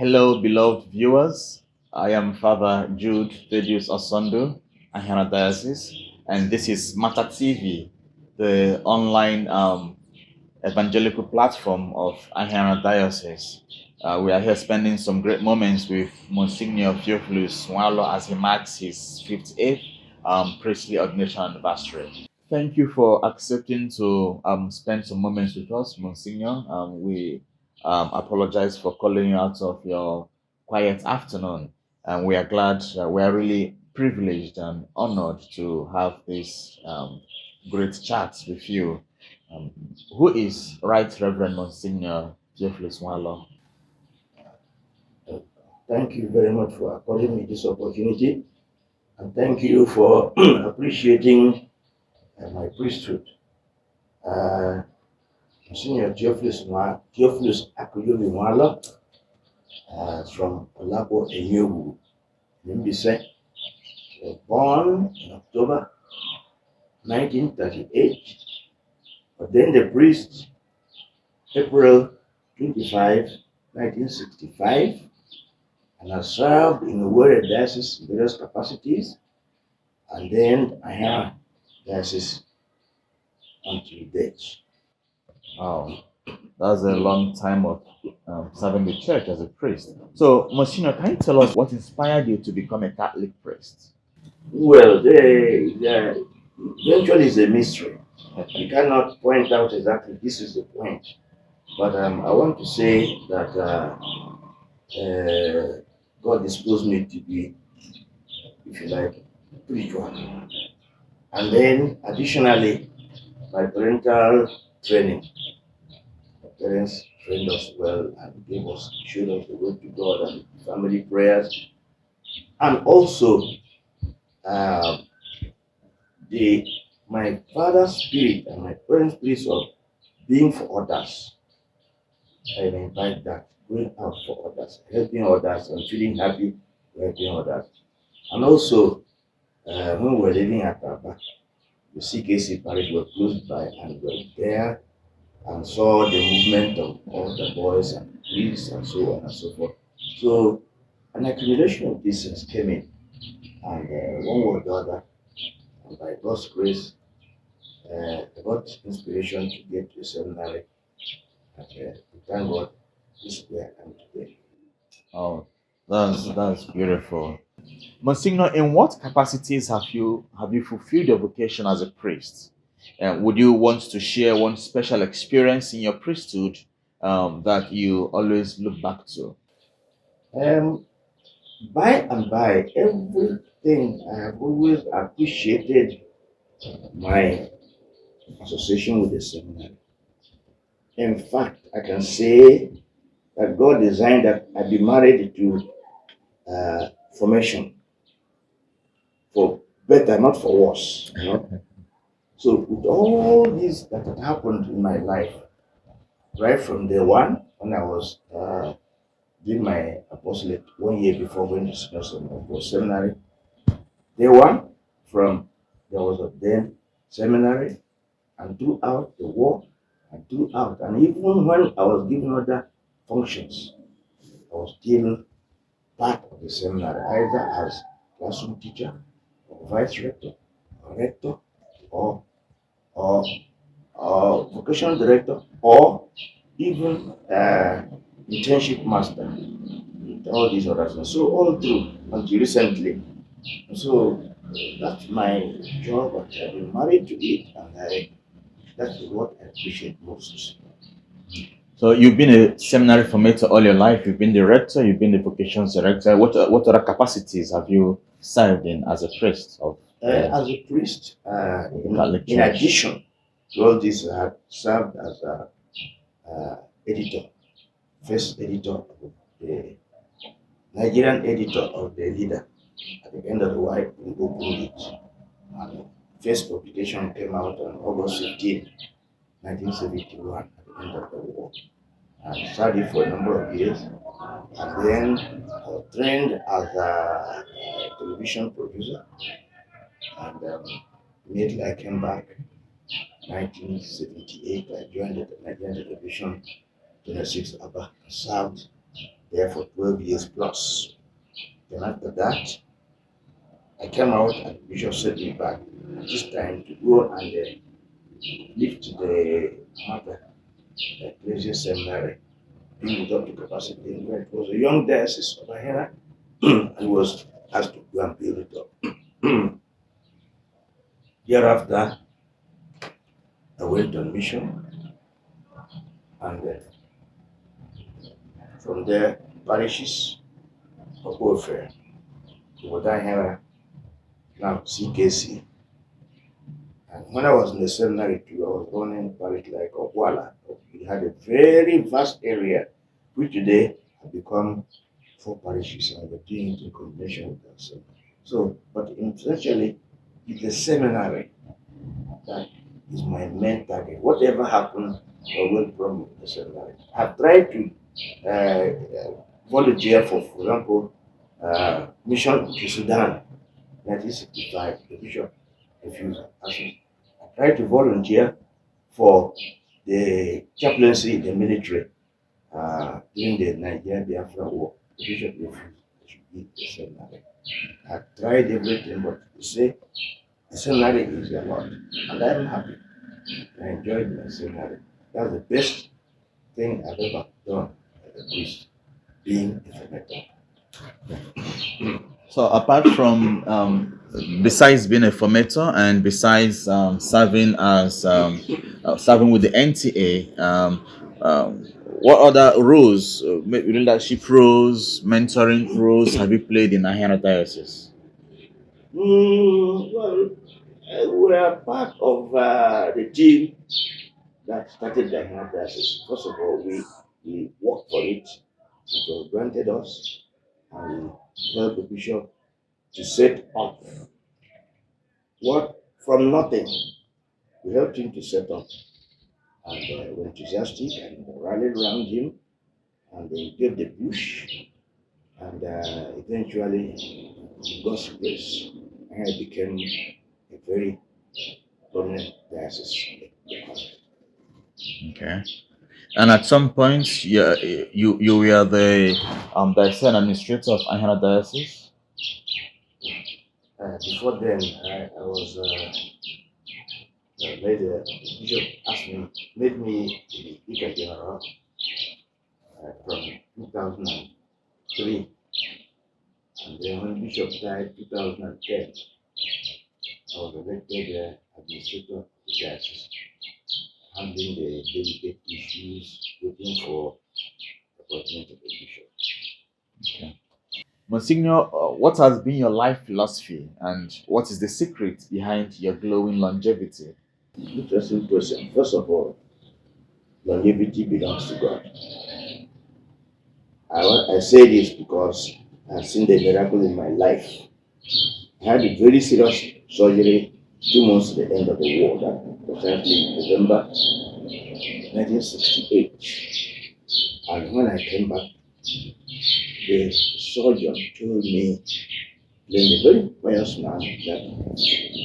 Hello, beloved viewers. I am Father Jude Thaddeus Osondu, Ahiara Diocese, and this is Mata TV, the online evangelical platform of Ahiara Diocese. We are here spending some great moments with Monsignor Theophilus Nwalo as he marks his 58th priestly ordination anniversary. Thank you for accepting to spend some moments with us, Monsignor. We apologize for calling you out of your quiet afternoon, and we are glad, we are really privileged and honored to have this great chat with you. Um, who is Right Reverend Monsignor Theophilus Nwalo? Thank you very much for according me this opportunity, and thank you for appreciating my priesthood. Monsignor Theophilus Akujuobi Nwalo from Olabo Enyogu, Nimbise, was born in October 1938, ordained a priest April 25, 1965, and has served in the Warrior Diocese in various capacities, and then Ahiara Diocese until date. Wow, that's a long time of serving the church as a priest. So, Monsignor, can you tell us what inspired you to become a Catholic priest? Well, eventually is a mystery. You cannot point out exactly this is the point. But I want to say that God disposed me to be, if you like, spiritual. And then additionally, my parental training. My parents trained us well and showed us the way to God and family prayers. And also, uh, my father's spirit and my parents' spirit of being for others. I invite that, going out for others, helping others, and feeling happy helping others. And also, when we were living at Aba, the CKC parish were close by and were there and saw the movement of all the boys and priests and so on and so forth. So, an accumulation of these things came in, and one way or the other, and by God's grace, I got inspiration to get to a seminary. And thank God, this is where I am today. Oh, that's beautiful. Monsignor, in what capacities have you fulfilled your vocation as a priest? Would you want to share one special experience in your priesthood that you always look back to? Um, by and by, everything I have always appreciated my association with the seminary. In fact, I can say that God designed that I be married to formation for better, not for worse. So with all this that had happened in my life, right from day one, when I was doing my apostolate 1 year before going to seminary, day one, from there was a then seminary, and throughout the war, and throughout, and even when I was given other functions, I was still part of the seminary, either as classroom teacher, or vice rector, or rector, or or, or vocational director, or even internship master, and all these other things. So all through until recently. So that's my job, and I've been married to it, and that is what I appreciate most. So you've been a seminary formator all your life. You've been the rector. You've been the vocations director. What other capacities have you served in as a priest of As a priest, the Catholic in Church? addition to all this, I have served as a editor, first editor of the Nigerian editor of the leader at the end of the war in Open And first publication came out on August 15, 1971, at the end of the war. I studied for a number of years, and then I was trained as a television producer, and immediately I came back. 1978, I joined the Nigerian television 26 Aba, served there for 12 years plus. Then after that, I came out and the bishop sent me back. This time to go and lift the matter at Ecclesial Seminary, build up the capacity. And it was a young Diocese of Ahiara and was asked to go and build it up. Thereafter, I went on mission, and from there, parishes of warfare, Ahiara, now CKC. And when I was in the seminary too, I was running parish like Nwalo. We had a very vast area, which today have become 4 parishes, and we're doing it in combination with that. So, but essentially, it's the seminary that is my main target. Whatever happens, I will from the seminary. I've tried to volunteer for example, mission to Sudan, 1965. The bishop refused. I tried to volunteer for the chaplaincy in the military during the Nigeria-Biafra war. The bishop refused. I should be the seminary. I tried everything, but to say the seminary is a lot, and I'm happy. I enjoyed my seminary. That's the best thing I've ever done as a priest, being a formator. So apart from besides being a formator and besides serving as serving with the NTA, what other roles, leadership roles, mentoring roles, have you played in Ahiara Diocese? Well, we are part of the team that started the Ahiara Diocese. First of all, we worked for it. It was granted us, and we helped the bishop to set up what from nothing. We helped him to set up, and were enthusiastic and rallied around him, and they gave the push, and eventually, with God's grace, I became a very prominent diocese. Okay. And at some point, you were the Diocesan Administrator of Ahiara Diocese? Before then, I was bishop made me the Vicar General from 2003. And then when Bishop died 2010, I was elected Administrator of the Diocese, handling the delicate issues, waiting for the appointment of the bishop. Okay. Monsignor, what has been your life philosophy and what is the secret behind your glowing longevity? Interesting question. First of all, longevity belongs to God. I say this because I've seen the miracle in my life. I had a very serious surgery 2 months to the end of the war, that precisely November 1968. And when I came back, the surgeon told me, then a very pious man, that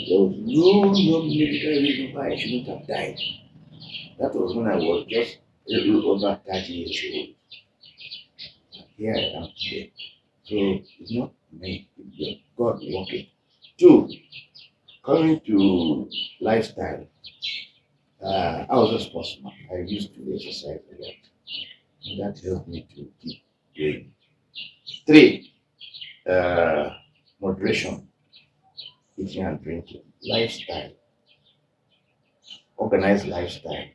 there was no medical reason why I shouldn't have died. That was when I was just a little over 30 years old. And here I am today. So it's not me, it's God working. 2, coming to lifestyle, I was a sportsman. I used to exercise a lot, and that helped me to keep going. 3, moderation, eating and drinking, lifestyle, organized lifestyle,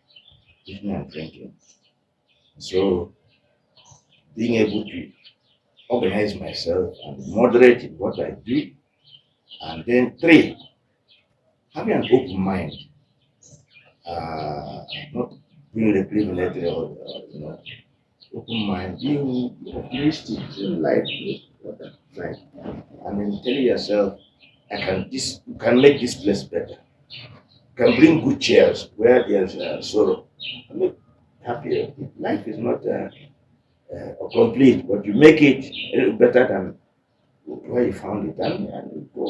eating and drinking. So being able to organize myself and moderate in what I do. And then 3, having an open mind, not being recriminated or open mind, being optimistic, seeing life with right, and then telling yourself, you can make this place better. You can bring good cheers where there's sorrow. Make happier. Life is not complete, but you make it a little better than where you found it, and you go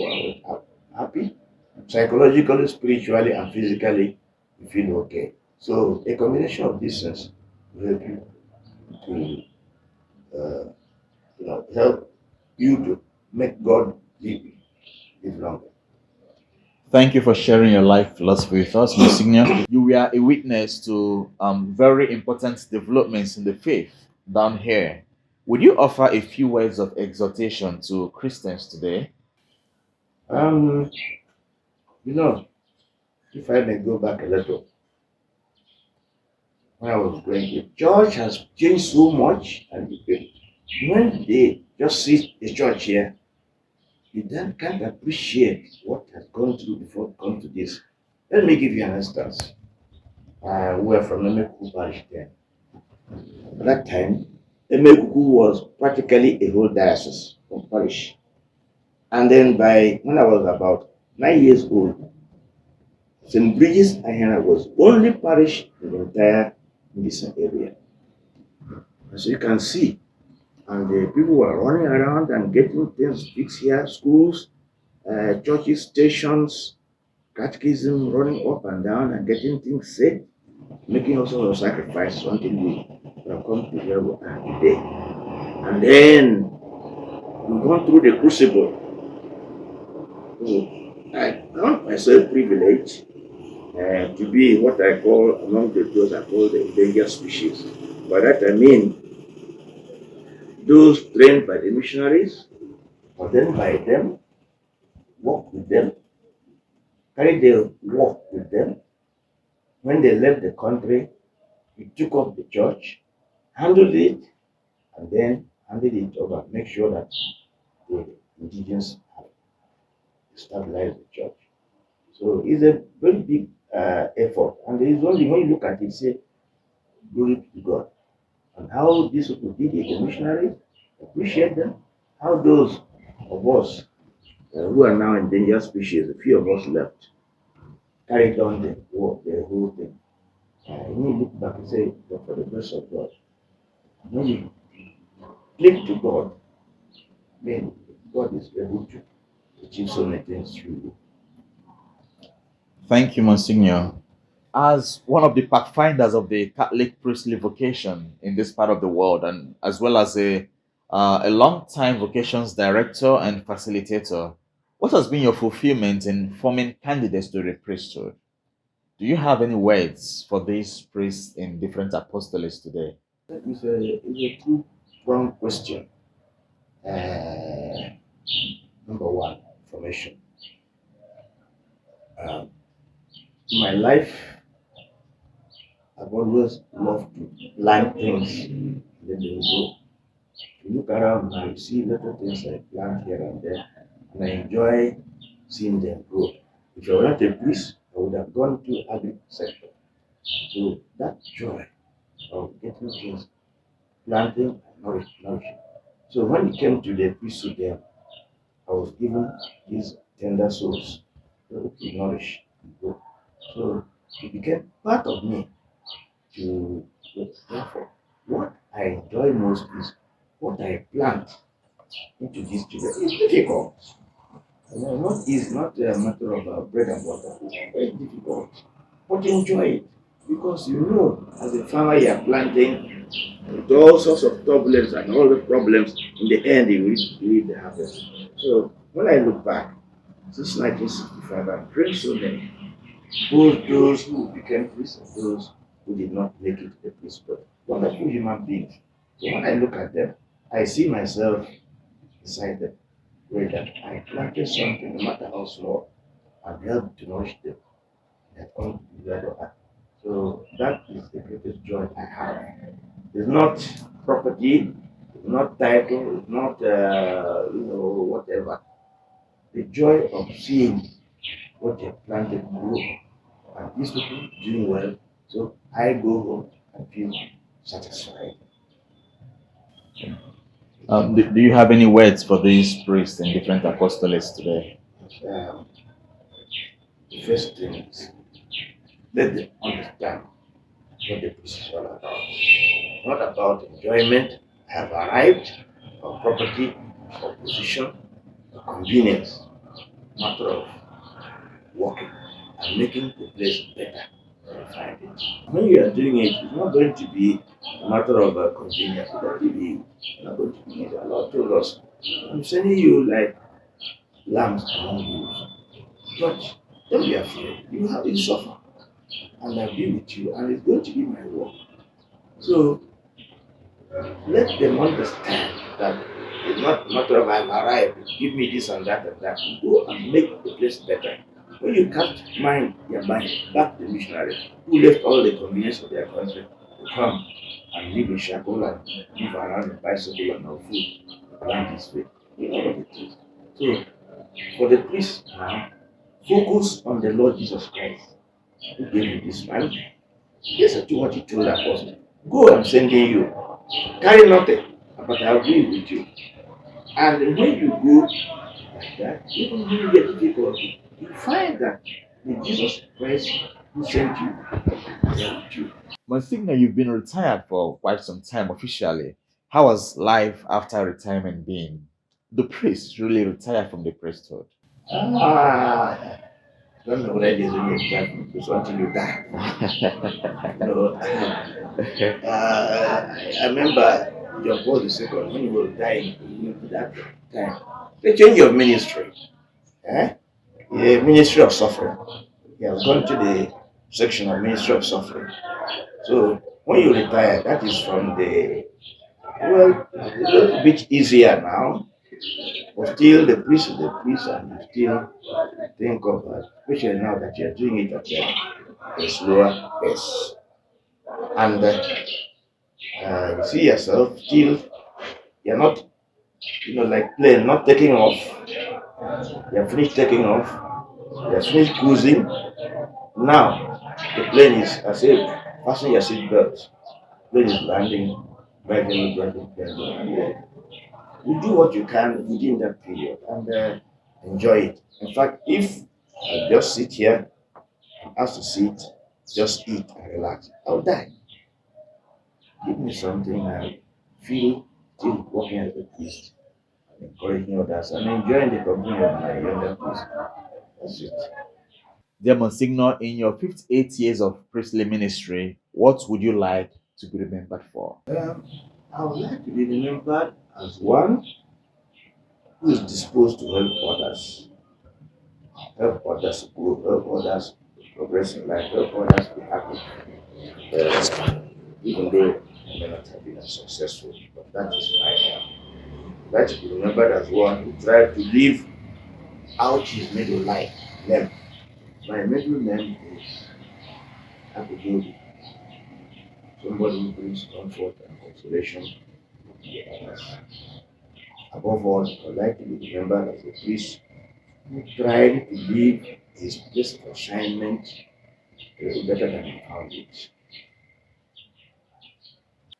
out happy, psychologically, spiritually, and physically. You feel okay. So a combination of these things will help you to help you to make God live longer. Thank you for sharing your life philosophy with us, Monsignor. You were a witness to very important developments in the faith down here. Would you offer a few words of exhortation to Christians today? Um, you know, if I may go back a little, when I was growing, the church has changed so much, and when they just see the church here, you then can't appreciate what has gone through before it comes to this. Let me give you an instance. We are from Emekuku parish then. At that time, Emekuku was practically a whole diocese from parish. And then by when I was about 9 years old, St. Bridget's Ahiara was only parish in the entire Medicine area. As you can see, and the people were running around and getting things fixed here, schools, churches, stations, catechism, running up and down and getting things set, making also a sacrifice until we have come to where we are today. And then we've gone through the crucible. So I count myself privileged to be what I call among those I call the endangered species. By that I mean those trained by the missionaries, ordained by them, work with them, carry their work with them. When they left the country, we took up the church, handled it, and then handed it over, make sure that the indigenous have stabilized the church. So it's a very big effort, and there is only when you look at it, say, glory to God. And how these people did it, the missionaries, appreciate them. How those of us who are now endangered species, a few of us left, carried on the work, the whole thing. When you look back and say, but for the grace of God, when you click to God, then God is able to achieve so many things through you. Thank you, Monsignor. As one of the pathfinders of the Catholic priestly vocation in this part of the world, and as well as a long-time vocations director and facilitator, what has been your fulfillment in forming candidates to the priesthood? Do you have any words for these priests in different apostolates today? It's a two-pronged question. Number one, formation. My life, I've always loved to plant things, and then they will grow. You look around and you see little things I plant here and there, and I enjoy seeing them grow. If I were not a priest, I would have gone to agri sector. So that joy of getting things, planting and nourishing. So when it came to the priesthood there, I was given these tender souls to nourish and grow. So it became part of me to look. Therefore, what I enjoy most is what I plant into these children. It's difficult. Not easy, not a matter of bread and water. It's very difficult. But enjoy it. Because you know, as a farmer, you are planting with all sorts of turbulence and all the problems. In the end, you reap the harvest. So when I look back, since 1965, I've trained so many. Both those who became priests and those who did not make it a priesthood. Wonderful human beings. So when I look at them, I see myself beside them. Where that I planted something, no matter how small, and helped to nourish them. That come to the other. So that is the greatest joy I have. It's not property, it's not title, it's not whatever. The joy of seeing what they planted grow, and these people doing well. So I go home and feel satisfied. Do you have any words for these priests in different apostolates today? The first thing is let them understand what the priest is all about. Not about enjoyment, I have arrived, or property, or position, or convenience. Matter of working and making the place better find it. When you are doing it, it's not going to be a matter of convenience. It's not going to be. The Lord told us, I'm sending you like lambs among wolves. But don't be afraid. You suffer, and I'll be with you, and it's going to be my work. So let them understand that it's not a matter of I'm arrived, give me this and that and that. Go and make the place better. When you can't mind your mind, back the missionary who left all the convenience of their country to come and live in shackle and live around a bicycle and no food, plant his faith. You know what it is. So for the priest now, focus on the Lord Jesus Christ who gave you this man. Listen to what he told the apostle. Go, I'm sending you. Carry nothing, but I'll be with you. And when you go like that, even when you get difficulty, you find that the Jesus Christ who sent you is with you. Monsignor, you've been retired for quite some time officially. How was life after retirement been? The priest really retired from the priesthood. I don't know whether it is really exact because until you die. I remember John Paul II when he was dying, that time. They changed your ministry. Eh? The ministry of suffering. He has gone to the section of ministry of suffering. So when you retire, that is from the it's a little bit easier now, but still the priest is the priest, and you still think of especially now that you're doing it at a slower pace. And you see yourself still, you're not, like plane, not taking off. You're finished taking off, you're finished cruising. Now, the plane is, I say, fasten your seatbelt. Plane is landing, driving, and you do what you can within that period and enjoy it. In fact, if I just sit here, I'm asked to sit, just eat and relax, I'll die. Give me something I feel still working as a priest, encouraging others, and enjoying the company of my younger priests. That's it. Dear Monsignor, in your 58 years of priestly ministry, what would you like to be remembered for? I would like to be remembered as one who is disposed to help others grow, help others progress in life, help others be happy. Even though I may not have been as successful, but that is my I'd like to be remembered as one who tried to live out his middle life. Name. My middle name is Akujuobi. Somebody who brings comfort and consolation to others. Above all, I'd like to be remembered as a priest who tried to live his place of assignment a little better than he found it.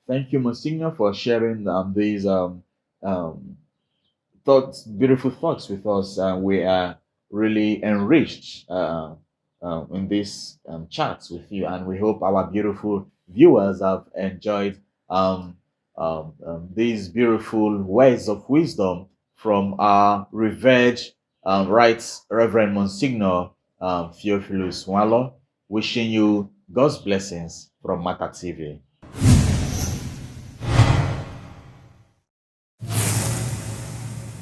Thank you, Monsignor, for sharing these um, thoughts, beautiful thoughts with us. We are really enriched in this chat with you, and we hope our beautiful viewers have enjoyed these beautiful words of wisdom from our revered Right Reverend Monsignor Theophilus Nwalo. Wishing you God's blessings from Mata TV.